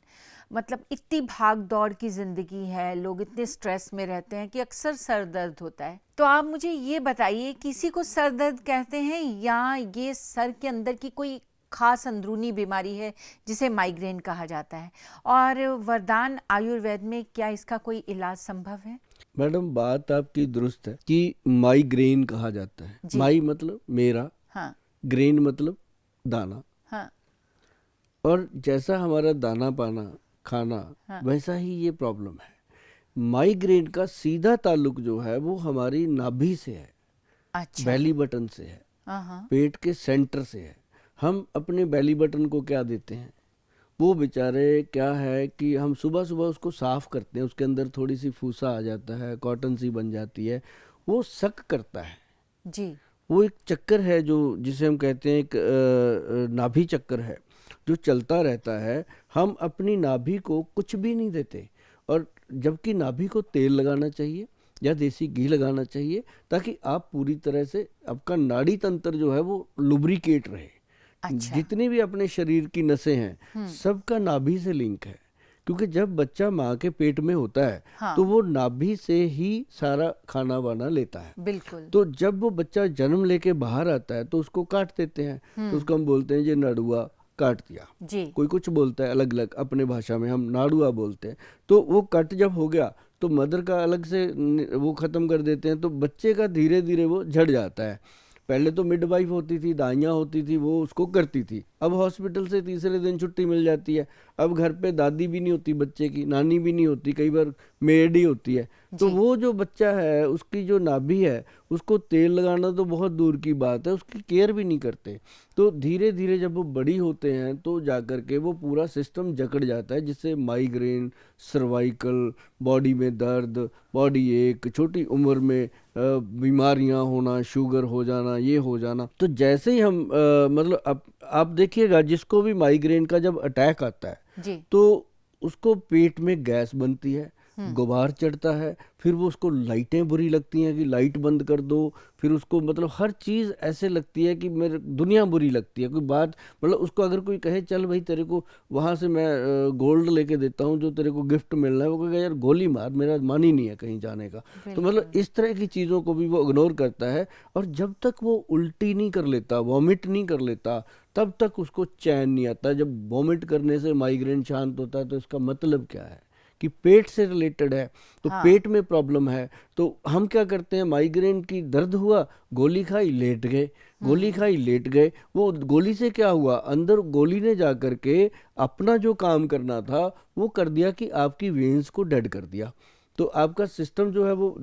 मतलब इतनी भाग दौड़ की ज़िंदगी है, लोग इतने स्ट्रेस में रहते हैं कि अक्सर सर दर्द होता है। तो आप मुझे ये बताइए, किसी को सर दर्द कहते हैं या ये सर के अंदर की कोई खास अंदरूनी बीमारी है जिसे माइग्रेन कहा जाता है? और वरदान आयुर्वेद में क्या इसका कोई इलाज संभव है? मैडम, बात आपकी दुरुस्त है कि माइग्रेन कहा जाता है। जी। माई मतलब मेरा, हाँ। ग्रेन मतलब दाना। हाँ। और जैसा हमारा दाना पाना खाना, हाँ। वैसा ही ये प्रॉब्लम है। माइग्रेन का सीधा ताल्लुक जो है वो हमारी नाभि से है, अच्छा। बेली बटन से है, हाँ हाँ। पेट के सेंटर से है। हम अपने बेली बटन को क्या देते हैं, वो बेचारे क्या है कि हम सुबह सुबह उसको साफ करते हैं, उसके अंदर थोड़ी सी फूसा आ जाता है, कॉटन सी बन जाती है, वो सक करता है जी। वो एक चक्कर है जो जिसे हम कहते हैं एक नाभि चक्कर है जो चलता रहता है। हम अपनी नाभि को कुछ भी नहीं देते, और जबकि नाभि को तेल लगाना चाहिए या देसी घी लगाना चाहिए ताकि आप पूरी तरह से आपका नाड़ी तंत्र जो है वो लुब्रिकेट रहे। अच्छा। जितनी भी अपने शरीर की नसें हैं सबका नाभि से लिंक है, क्योंकि जब बच्चा माँ के पेट में होता है हाँ। तो वो नाभि से ही सारा खाना वाना लेता है। बिल्कुल। तो जब वो बच्चा जन्म लेके बाहर आता है तो उसको काट देते हैं, तो उसको हम बोलते हैं ये नड़ुआ काट दिया। जी। कोई कुछ बोलता है अलग अलग, अपने भाषा में हम नाड़ुआ बोलते हैं। तो वो कट जब हो गया तो मदर का अलग से वो ख़त्म कर देते हैं, तो बच्चे का धीरे धीरे वो झड़ जाता है। पहले तो मिडवाइफ होती थी, दाइयाँ होती थी, वो उसको करती थी। अब हॉस्पिटल से तीसरे दिन छुट्टी मिल जाती है। अब घर पे दादी भी नहीं होती बच्चे की, नानी भी नहीं होती, कई बार मेड ही होती है। तो जी। वो जो बच्चा है उसकी जो नाभि है उसको तेल लगाना तो बहुत दूर की बात है, उसकी केयर भी नहीं करते। तो धीरे धीरे जब वो बड़ी होते हैं तो जाकर के वो पूरा सिस्टम जकड़ जाता है, जिससे माइग्रेन, सर्वाइकल, बॉडी में दर्द, बॉडी एक, छोटी उम्र में बीमारियां होना, शुगर हो जाना, ये हो जाना। तो जैसे ही हम मतलब आप देखिएगा, जिसको भी माइग्रेन का जब अटैक आता है जी। तो उसको पेट में गैस बनती है, गुबार चढ़ता है, फिर वो उसको लाइटें बुरी लगती हैं कि लाइट बंद कर दो, फिर उसको मतलब हर चीज़ ऐसे लगती है कि मेरे दुनिया बुरी लगती है। कोई बात मतलब उसको अगर कोई कहे चल भाई तेरे को वहाँ से मैं गोल्ड लेके देता हूँ जो तेरे को गिफ्ट मिलना है, वो कहेगा यार गोली मार, मेरा मन ही नहीं है कहीं जाने का। तो मतलब बिल्कुल। इस तरह की चीज़ों को भी वो इग्नोर करता है, और जब तक वो उल्टी नहीं कर लेता, वॉमिट नहीं कर लेता, तब तक उसको चैन नहीं आता। जब वॉमिट करने से माइग्रेन शांत होता है तो इसका मतलब क्या है कि पेट से रिलेटेड है, तो हाँ। पेट में प्रॉब्लम है। तो हम क्या करते हैं, माइग्रेन की दर्द हुआ, गोली खाई, लेट गए, गोली खाई, लेट गए। वो गोली से क्या हुआ, अंदर गोली ने जा कर के अपना जो काम करना था वो कर दिया कि आपकी वेन्स को डेड कर दिया। तो आपका सिस्टम जो है वो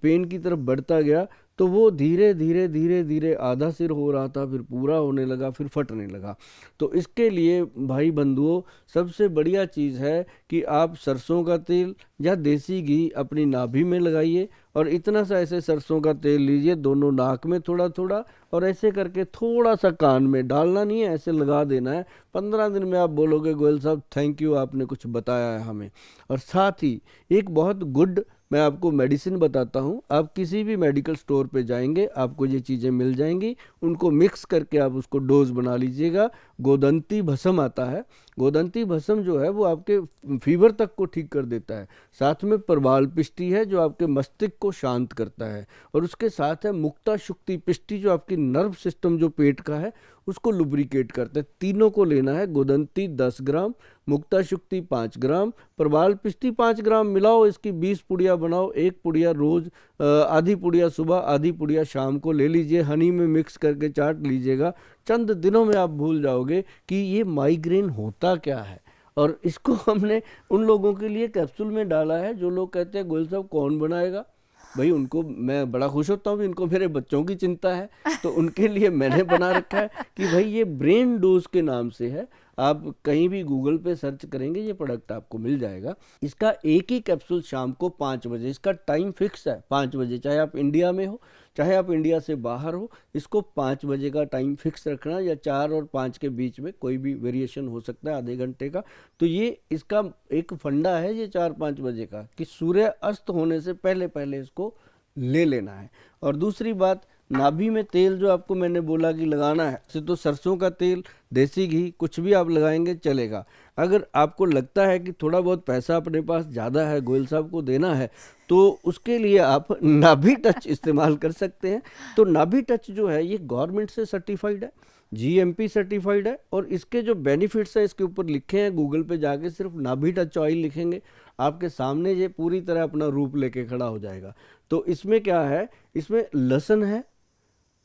पेन की तरफ बढ़ता गया। तो वो धीरे धीरे धीरे धीरे आधा सिर हो रहा था, फिर पूरा होने लगा, फिर फटने लगा। तो इसके लिए भाई बंधुओं, सबसे बढ़िया चीज़ है कि आप सरसों का तेल या देसी घी अपनी नाभि में लगाइए, और इतना सा ऐसे सरसों का तेल लीजिए, दोनों नाक में थोड़ा थोड़ा, और ऐसे करके थोड़ा सा कान में, डालना नहीं है, ऐसे लगा देना है। 15 दिन में आप बोलोगे गोयल साहब थैंक यू, आपने कुछ बताया है हमें। और साथ ही एक बहुत गुड मैं आपको मेडिसिन बताता हूँ। आप किसी भी मेडिकल स्टोर पे जाएंगे, आपको ये चीज़ें मिल जाएंगी, उनको मिक्स करके आप उसको डोज बना लीजिएगा। गोदंती भस्म आता है, गोदंती भस्म जो है वो आपके फीवर तक को ठीक कर देता है। साथ में प्रवाल पिष्टी है जो आपके मस्तिष्क को शांत करता है, और उसके साथ है मुक्ता शुक्ति पिष्टी जो आपकी नर्व सिस्टम जो पेट का है उसको लुब्रिकेट करता है। तीनों को लेना है, गोदंती 10 ग्राम, मुक्ता शुक्ति 5 ग्राम, प्रवाल पिष्टी 5 ग्राम, मिलाओ, इसकी 20 पुड़िया बनाओ। एक पुड़िया रोज, आधी पुड़िया सुबह, आधी पुड़िया शाम को ले लीजिए, हनी में मिक्स करके चाट लीजिएगा। चंद दिनों में आप भूल जाओगे कि ये माइग्रेन होता क्या है। और इसको हमने उन लोगों के लिए कैप्सूल में डाला है जो लोग कहते हैं गोयल साहब कौन बनाएगा। भाई उनको मैं बड़ा खुश होता हूँ, इनको मेरे बच्चों की चिंता है, तो उनके लिए मैंने बना रखा है कि भाई ये ब्रेन डोज के नाम से है। आप कहीं भी गूगल पे सर्च करेंगे ये प्रोडक्ट आपको मिल जाएगा। इसका एक ही कैप्सूल शाम को 5 बजे, इसका टाइम फिक्स है 5 बजे, चाहे आप इंडिया में हो चाहे आप इंडिया से बाहर हो, इसको 5 बजे का टाइम फिक्स रखना, या 4 और 5 के बीच में कोई भी वेरिएशन हो सकता है, आधे घंटे का। तो ये इसका एक फंडा है ये 4-5 बजे का, कि सूर्य अस्त होने से पहले पहले इसको ले लेना है। और दूसरी बात, नाभि में तेल जो आपको मैंने बोला कि लगाना है, से तो सरसों का तेल, देसी घी, कुछ भी आप लगाएंगे चलेगा। अगर आपको लगता है कि थोड़ा बहुत पैसा अपने पास ज़्यादा है, गोयल साहब को देना है, तो उसके लिए आप नाभि टच इस्तेमाल कर सकते हैं। तो नाभि टच जो है ये गवर्नमेंट से सर्टिफाइड है, जीएमपी सर्टिफाइड है, और इसके जो बेनिफिट्स हैं इसके ऊपर लिखे हैं। गूगल पे जाके सिर्फ नाभि टच ऑयल लिखेंगे, आपके सामने ये पूरी तरह अपना रूप लेके खड़ा हो जाएगा। तो इसमें क्या है, इसमें लहसुन है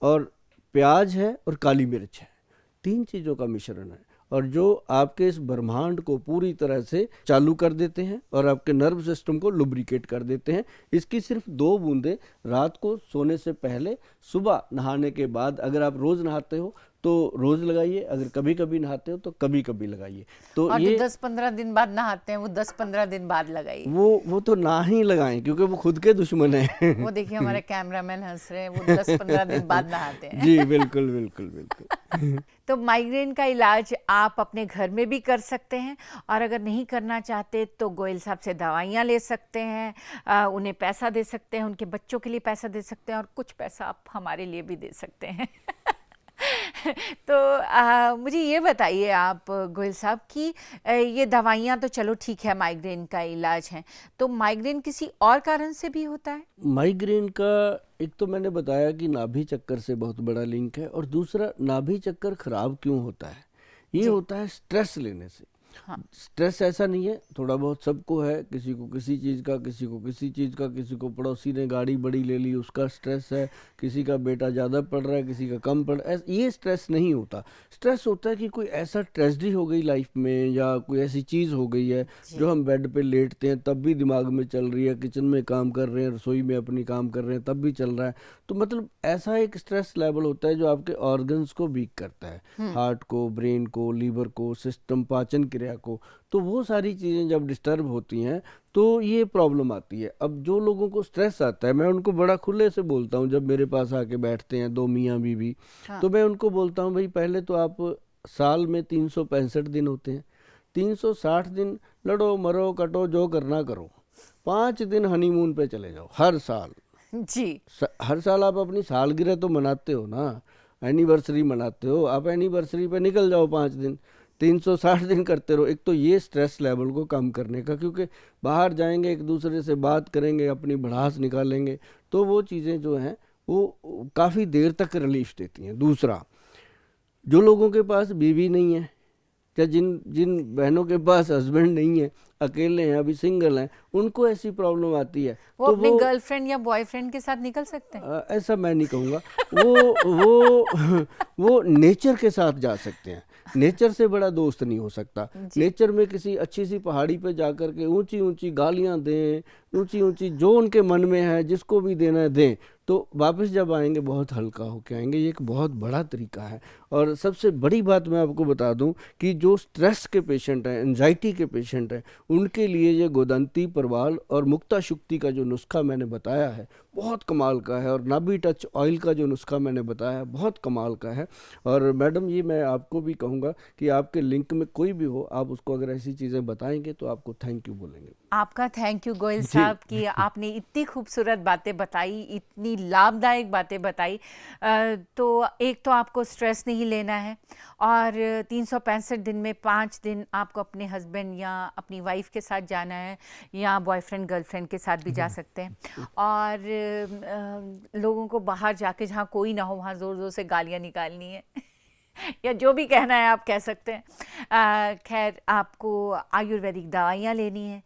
और प्याज है और काली मिर्च है, 3 चीज़ों का मिश्रण है, और जो आपके इस ब्रह्मांड को पूरी तरह से चालू कर देते हैं और आपके नर्व सिस्टम को लुब्रिकेट कर देते हैं। इसकी सिर्फ 2 बूंदें रात को सोने से पहले, सुबह नहाने के बाद, अगर आप रोज़ नहाते हो तो रोज़ लगाइए, अगर कभी कभी नहाते हो तो कभी कभी लगाइए। तो और ये जो 10-15 दिन बाद नहाते हैं वो 10-15 दिन बाद लगाइए। वो तो ना ही लगाएं, क्योंकि वो खुद के दुश्मन हैं। वो देखिए हमारे कैमरामैन हंस रहे हैं, वो 10-15 दिन बाद नहाते हैं। जी बिल्कुल बिल्कुल बिल्कुल। तो माइग्रेन का इलाज आप अपने घर में भी कर सकते हैं, और अगर नहीं करना चाहते तो गोयल साहब से दवाइयाँ ले सकते हैं, उन्हें पैसा दे सकते हैं, उनके बच्चों के लिए पैसा दे सकते हैं, और कुछ पैसा आप हमारे लिए भी दे सकते हैं। तो मुझे ये बताइए आप गोयल साहब कि ये दवाइयाँ तो चलो ठीक है, माइग्रेन का इलाज है, तो माइग्रेन किसी और कारण से भी होता है? माइग्रेन का एक तो मैंने बताया कि नाभि चक्कर से बहुत बड़ा लिंक है, और दूसरा नाभि चक्कर खराब क्यों होता है, ये जी। होता है स्ट्रेस लेने से। हाँ। स्ट्रेस ऐसा नहीं है, थोड़ा बहुत सबको है, किसी को किसी चीज़ का, किसी को किसी चीज़ का, किसी को पड़ोसी ने गाड़ी बड़ी ले ली उसका स्ट्रेस है, किसी का बेटा ज़्यादा पढ़ रहा है, किसी का कम पढ़ रहा है। ये स्ट्रेस नहीं होता। स्ट्रेस होता है कि कोई ऐसा ट्रेजेडी हो गई लाइफ में, या कोई ऐसी चीज़ हो गई है जो हम बेड पे लेटते हैं तब भी दिमाग में चल रही है, किचन में काम कर रहे हैं, रसोई में अपनी काम कर रहे हैं तब भी चल रहा है। तो मतलब ऐसा एक स्ट्रेस लेवल होता है जो आपके ऑर्गन्स को वीक करता है, हार्ट को, ब्रेन को, लीवर को, सिस्टम, पाचन क्रिया को। तो वो सारी चीज़ें जब डिस्टर्ब होती हैं तो ये प्रॉब्लम आती है। अब जो लोगों को स्ट्रेस आता है, मैं उनको बड़ा खुले से बोलता हूँ, जब मेरे पास आके बैठते हैं दो मियाँ बीवी, तो मैं उनको बोलता हूँ भाई पहले तो आप, साल में 365 दिन होते हैं, 360 दिन लड़ो मरो कटो जो करना करो, 5 दिन हनीमून पे चले जाओ हर साल। जी। हर साल आप अपनी सालगिरह तो मनाते हो ना, एनिवर्सरी मनाते हो, आप एनिवर्सरी पे निकल जाओ 5 दिन, 360 दिन करते रहो। एक तो ये स्ट्रेस लेवल को कम करने का, क्योंकि बाहर जाएंगे, एक दूसरे से बात करेंगे, अपनी भड़ास निकालेंगे, तो वो चीज़ें जो हैं वो काफ़ी देर तक रिलीफ देती हैं। दूसरा, जो लोगों के पास बीवी नहीं है, या जिन जिन बहनों के पास हस्बैंड नहीं है, अकेले हैं, अभी सिंगल हैं, उनको ऐसी प्रॉब्लम आती है, वो तो अपने गर्लफ्रेंड या बॉयफ्रेंड के साथ निकल सकते हैं। ऐसा मैं नहीं कहूँगा। वो वो नेचर के साथ जा सकते हैं। नेचर से बड़ा दोस्त नहीं हो सकता। नेचर में किसी अच्छी सी पहाड़ी पे जाकर के ऊंची ऊंची गालियां दें, ऊंची ऊंची जो उनके मन में है, जिसको भी देना है दें, तो वापस जब आएंगे बहुत हल्का होके आएंगे। ये एक बहुत बड़ा तरीका है। और सबसे बड़ी बात मैं आपको बता दूं कि जो स्ट्रेस के पेशेंट हैं, एंजाइटी के पेशेंट हैं, उनके लिए ये गोदंती, परवाल और मुक्ता शुक्ति का जो नुस्खा मैंने बताया है बहुत कमाल का है, और नाभि टच ऑयल का जो नुस्खा मैंने बताया है बहुत कमाल का है। और मैडम ये मैं आपको भी कहूँगा कि आपके लिंक में कोई भी हो, आप उसको अगर ऐसी चीज़ें बताएंगे तो आपको थैंक यू बोलेंगे। आपका थैंक यू गोयल साहब कि आपने इतनी खूबसूरत बातें बताई, इतनी लाभदायक बातें बताई। तो एक तो आपको स्ट्रेस नहीं लेना है, और 365 दिन में 5 दिन आपको अपने हस्बैंड या अपनी वाइफ के साथ जाना है, या बॉयफ्रेंड गर्लफ्रेंड के साथ भी जा सकते हैं। और लोगों को बाहर जाके जहाँ कोई ना हो वहाँ ज़ोर ज़ोर से गालियाँ निकालनी है या जो भी कहना है आप कह सकते हैं। खैर, आपको आयुर्वेदिक दवाइयाँ लेनी है,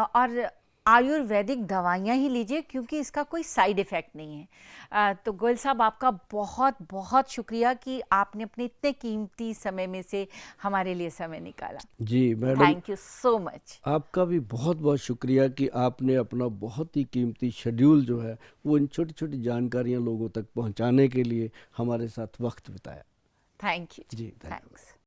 और आयुर्वेदिक दवाइयाँ ही लीजिए, क्योंकि इसका कोई साइड इफ़ेक्ट नहीं है। तो गोयल साहब, आपका बहुत बहुत शुक्रिया कि आपने अपने इतने कीमती समय में से हमारे लिए समय निकाला। जी madam, thank you so much. आपका भी बहुत बहुत शुक्रिया कि आपने अपना बहुत ही कीमती शेड्यूल जो है वो इन छोटी छोटी जानकारियाँ लोगों तक पहुँचाने के लिए हमारे साथ वक्त बिताया। Thank you. जी, धन्यवाद। थैंक्स।